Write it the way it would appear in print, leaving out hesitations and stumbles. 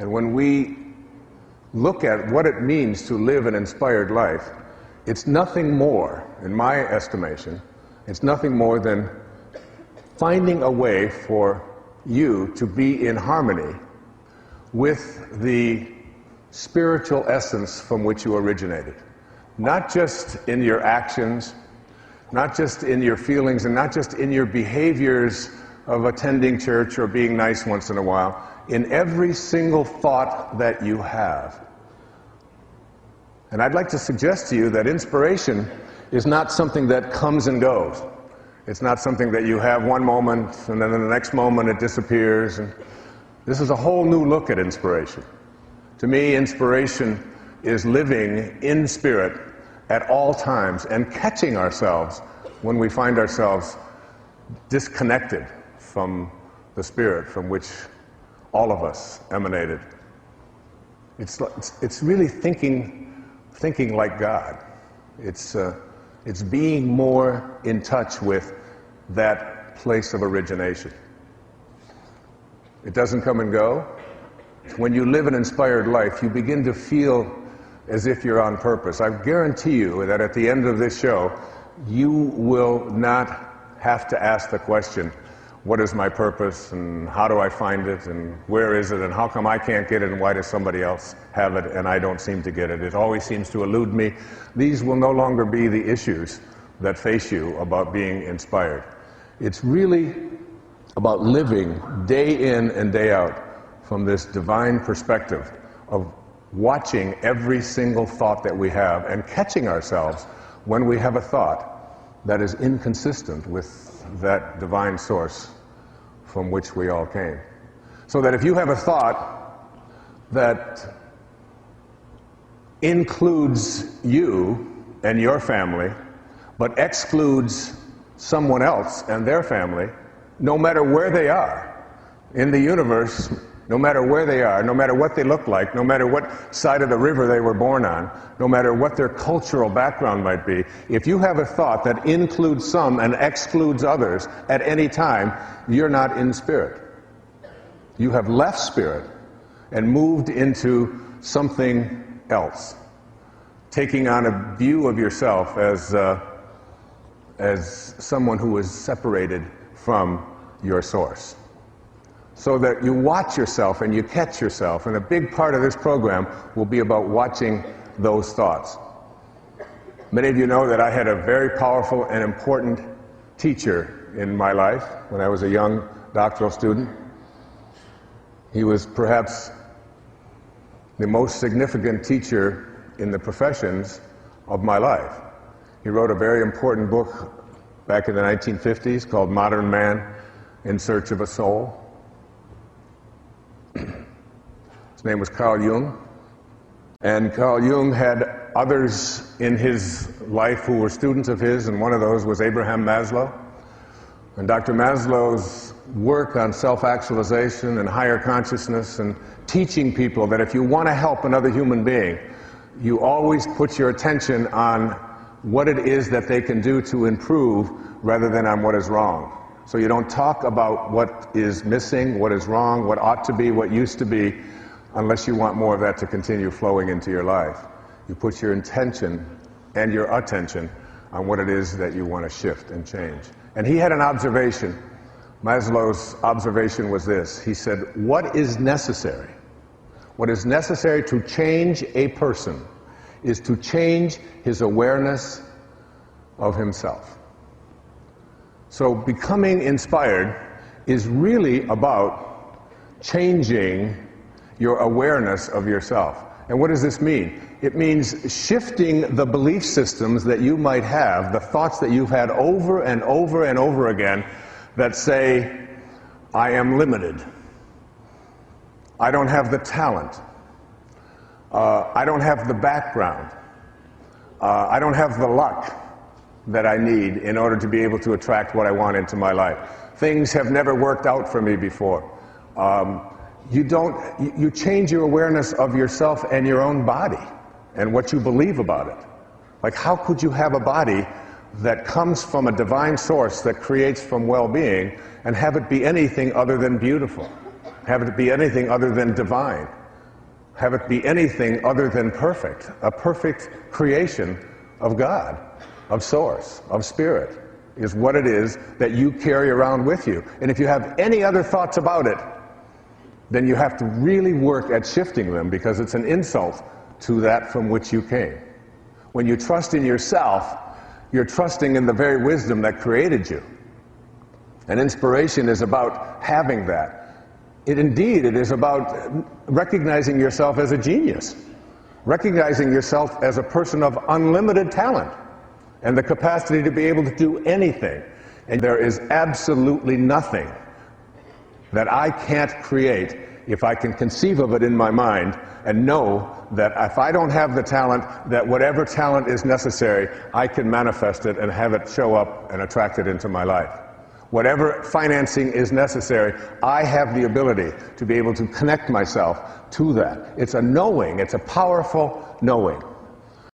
And when we look at what it means to live an inspired life, it's nothing more, in my estimation, it's nothing more than finding a way for you to be in harmony with the spiritual essence from which you originated. Not just in your actions, not just in your feelings, and not just in your behaviors of attending church or being nice once in a while, in every single thought that you have. And I'd like to suggest to you that inspiration is not something that comes and goes. It's not something that you have one moment and then in the next moment it disappears. And this is a whole new look at inspiration. To me, inspiration is living in spirit at all times and catching ourselves when we find ourselves disconnected from the spirit from which all of us emanated. It's really thinking like God. It's being more in touch with that place of origination. It doesn't come and go. When you live an inspired life, you begin to feel as if you're on purpose. I guarantee you that at the end of this show, you will not have to ask the question, what is my purpose, and how do I find it, and where is it, and how come I can't get it, and why does somebody else have it, and I don't seem to get it? It always seems to elude me. These will no longer be the issues that face you about being inspired. It's really about living day in and day out from this divine perspective of watching every single thought that we have and catching ourselves when we have a thought that is inconsistent with that divine source from which we all came. So that if you have a thought that includes you and your family, but excludes someone else and their family, no matter where they are in the universe, no matter where they are, no matter what they look like, no matter what side of the river they were born on, no matter what their cultural background might be, if you have a thought that includes some and excludes others at any time, you're not in spirit. You have left spirit and moved into something else, taking on a view of yourself as someone who is separated from your source. So that you watch yourself and you catch yourself, and a big part of this program will be about watching those thoughts. Many of you know that I had a very powerful and important teacher in my life when I was a young doctoral student. He was perhaps the most significant teacher in the professions of my life. He wrote a very important book back in the 1950s called Modern Man in Search of a Soul. His name was Carl Jung, and Carl Jung had others in his life who were students of his, and one of those was Abraham Maslow. And Dr. Maslow's work on self-actualization and higher consciousness and teaching people that if you want to help another human being, you always put your attention on what it is that they can do to improve rather than on what is wrong. So you don't talk about what is missing, what is wrong, what ought to be, what used to be, unless you want more of that to continue flowing into your life. You put your intention and your attention on what it is that you want to shift and change. And he had an observation. Maslow's observation was this. He said, what is necessary? What is necessary to change a person is to change his awareness of himself. So becoming inspired is really about changing your awareness of yourself. And what does this mean? It means shifting the belief systems that you might have, the thoughts that you've had over and over and over again that say, I am limited. I don't have the talent. I don't have the background. I don't have the luck that I need in order to be able to attract what I want into my life. Things have never worked out for me before. You change your awareness of yourself and your own body and what you believe about it. Like, how could you have a body that comes from a divine source that creates from well-being and have it be anything other than beautiful? Have it be anything other than divine? have it be anything other than perfect, a perfect creation of God, of Source, of Spirit, is what it is that you carry around with you. And if you have any other thoughts about it, then you have to really work at shifting them, because it's an insult to that from which you came. When you trust in yourself, you're trusting in the very wisdom that created you. And inspiration is about having that. It is about recognizing yourself as a genius, recognizing yourself as a person of unlimited talent and the capacity to be able to do anything. And there is absolutely nothing that I can't create if I can conceive of it in my mind and know that if I don't have the talent, that whatever talent is necessary, I can manifest it and have it show up and attract it into my life. Whatever financing is necessary, I have the ability to be able to connect myself to that. It's a knowing, it's a powerful knowing.